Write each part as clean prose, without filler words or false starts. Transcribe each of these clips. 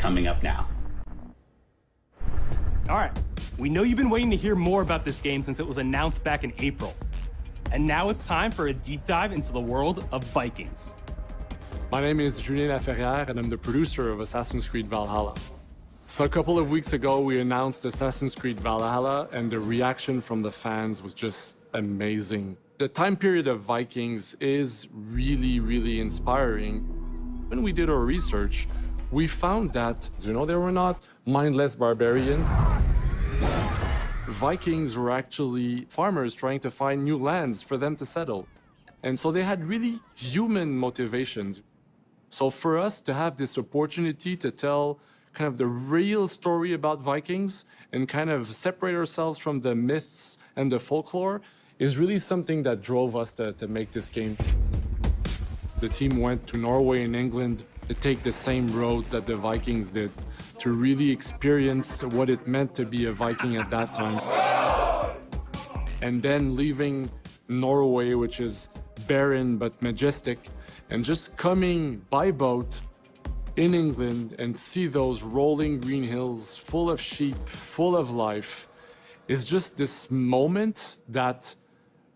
coming up now. All right, we know you've been waiting to hear more about this game since it was announced back in April. And now it's time for a deep dive into the world of Vikings. My name is Julien Laferrière, and I'm the producer of Assassin's Creed Valhalla. So a couple of weeks ago, we announced Assassin's Creed Valhalla, and the reaction from the fans was just amazing. The time period of Vikings is really, really inspiring. When we did our research, we found that, they were not mindless barbarians. Vikings were actually farmers trying to find new lands for them to settle. And so they had really human motivations. So for us to have this opportunity to tell kind of the real story about Vikings and kind of separate ourselves from the myths and the folklore is really something that drove us to make this game. The team went to Norway and England to take the same roads that the Vikings did, to really experience what it meant to be a Viking at that time. And then leaving Norway, which is barren but majestic, and just coming by boat in England and see those rolling green hills full of sheep, full of life, is just this moment that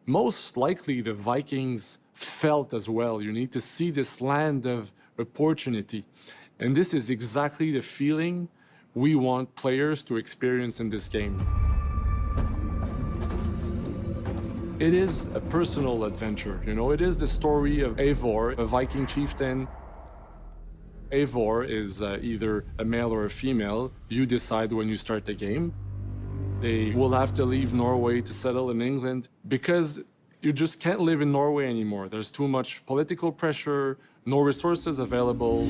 most likely the Vikings felt as well. You need to see this land of opportunity. And this is exactly the feeling we want players to experience in this game. It is a personal adventure, it is the story of Eivor, a Viking chieftain. Eivor is either a male or a female. You decide when you start the game. They will have to leave Norway to settle in England because you just can't live in Norway anymore. There's too much political pressure, no resources available.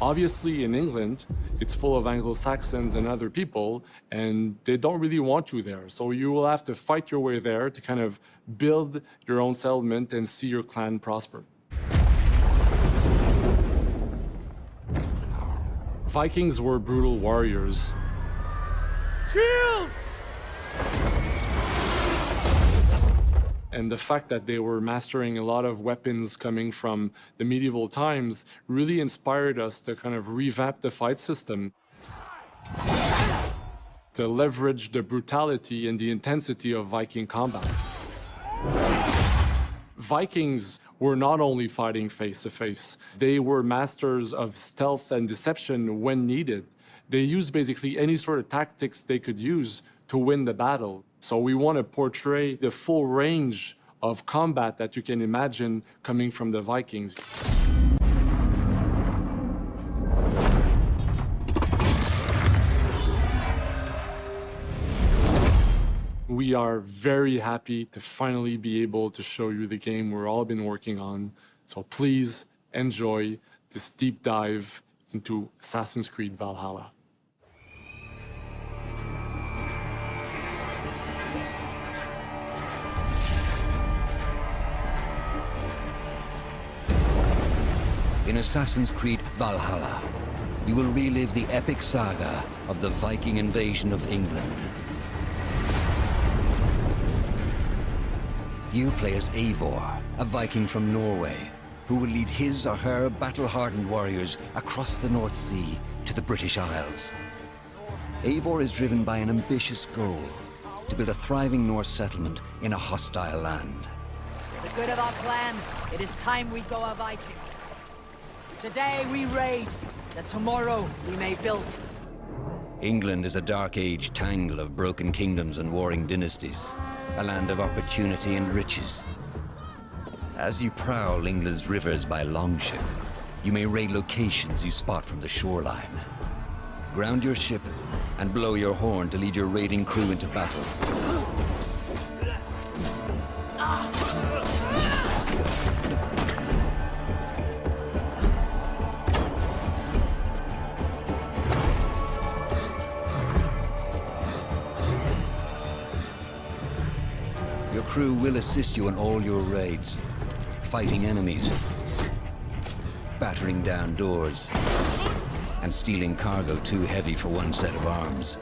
Obviously, in England, it's full of Anglo-Saxons and other people, and they don't really want you there. So you will have to fight your way there to kind of build your own settlement and see your clan prosper. Vikings were brutal warriors. Shields! And the fact that they were mastering a lot of weapons coming from the medieval times really inspired us to kind of revamp the fight system, to leverage the brutality and the intensity of Viking combat. Vikings were not only fighting face-to-face, they were masters of stealth and deception when needed. They used basically any sort of tactics they could use to win the battle. So we want to portray the full range of combat that you can imagine coming from the Vikings. We are very happy to finally be able to show you the game we've all been working on. So please enjoy this deep dive into Assassin's Creed Valhalla. In Assassin's Creed Valhalla, you will relive the epic saga of the Viking invasion of England. You play as Eivor, a Viking from Norway, who will lead his or her battle-hardened warriors across the North Sea to the British Isles. Eivor is driven by an ambitious goal, to build a thriving Norse settlement in a hostile land. For the good of our clan, it is time we go a Viking. Today we raid, that tomorrow we may build. England is a dark age tangle of broken kingdoms and warring dynasties, a land of opportunity and riches. As you prowl England's rivers by longship, you may raid locations you spot from the shoreline. Ground your ship and blow your horn to lead your raiding crew into battle. Your crew will assist you in all your raids, fighting enemies, battering down doors, and stealing cargo too heavy for one set of arms.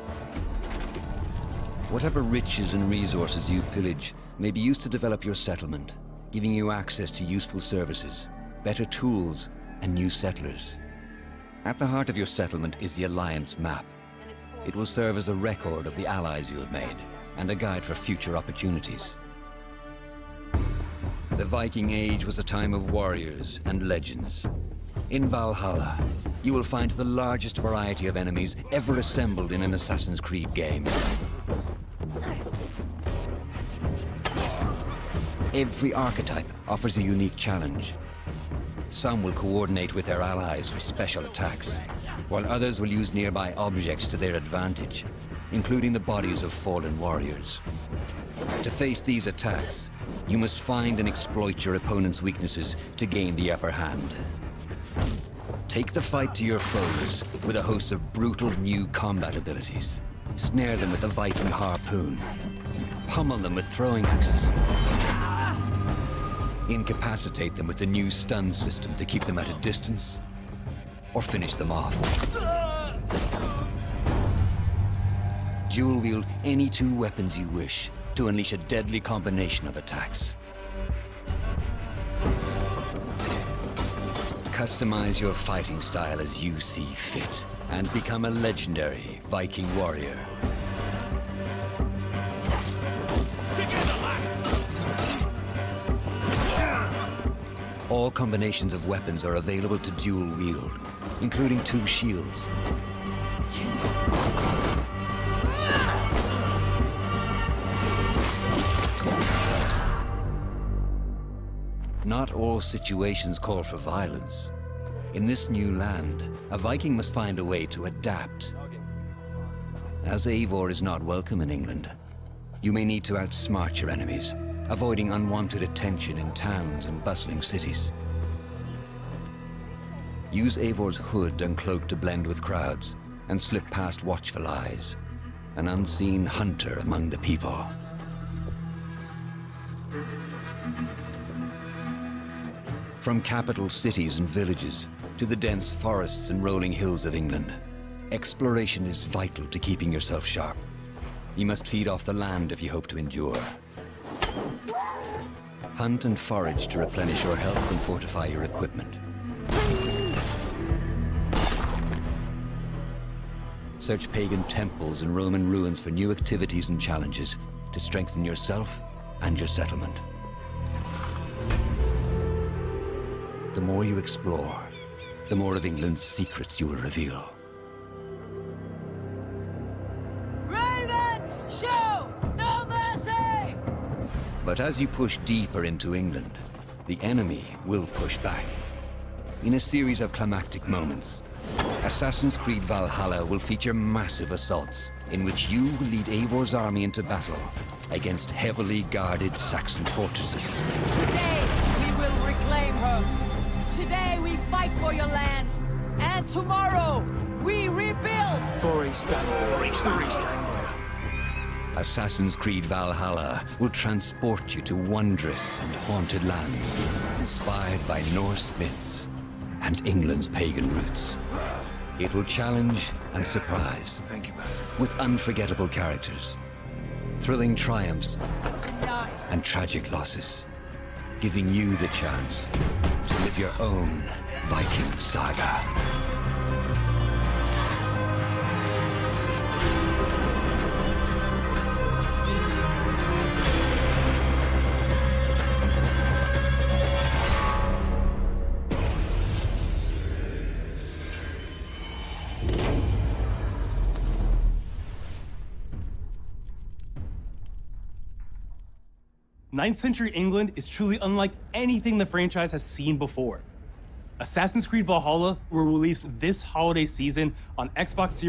Whatever riches and resources you pillage may be used to develop your settlement, giving you access to useful services, better tools, and new settlers. At the heart of your settlement is the Alliance map. It will serve as a record of the allies you have made, and a guide for future opportunities. The Viking Age was a time of warriors and legends. In Valhalla, you will find the largest variety of enemies ever assembled in an Assassin's Creed game. Every archetype offers a unique challenge. Some will coordinate with their allies for special attacks, while others will use nearby objects to their advantage, including the bodies of fallen warriors. To face these attacks, you must find and exploit your opponent's weaknesses to gain the upper hand. Take the fight to your foes with a host of brutal new combat abilities. Snare them with the Viking harpoon. Pummel them with throwing axes. Incapacitate them with the new stun system to keep them at a distance, or finish them off. Dual wield any two weapons you wish to unleash a deadly combination of attacks. Customize your fighting style as you see fit, and become a legendary Viking warrior. All combinations of weapons are available to dual wield, including 2 shields. Not all situations call for violence. In this new land, a Viking must find a way to adapt. As Eivor is not welcome in England, you may need to outsmart your enemies, avoiding unwanted attention in towns and bustling cities. Use Eivor's hood and cloak to blend with crowds, and slip past watchful eyes, an unseen hunter among the people. From capital cities and villages to the dense forests and rolling hills of England, exploration is vital to keeping yourself sharp. You must feed off the land if you hope to endure. Hunt and forage to replenish your health and fortify your equipment. Search pagan temples and Roman ruins for new activities and challenges to strengthen yourself and your settlement. The more you explore, the more of England's secrets you will reveal. Ravens, show no mercy! But as you push deeper into England, the enemy will push back. In a series of climactic moments, Assassin's Creed Valhalla will feature massive assaults in which you will lead Eivor's army into battle against heavily guarded Saxon fortresses. Today, we will reclaim her. Today, we fight for your land. And tomorrow, we rebuild! For East Anglia. Assassin's Creed Valhalla will transport you to wondrous and haunted lands, inspired by Norse myths and England's pagan roots. It will challenge and surprise, Thank you, man. with unforgettable characters, thrilling triumphs, and tragic losses, giving you the chance to live your own Viking saga. Ninth century England is truly unlike anything the franchise has seen before. Assassin's Creed Valhalla will release this holiday season on Xbox Series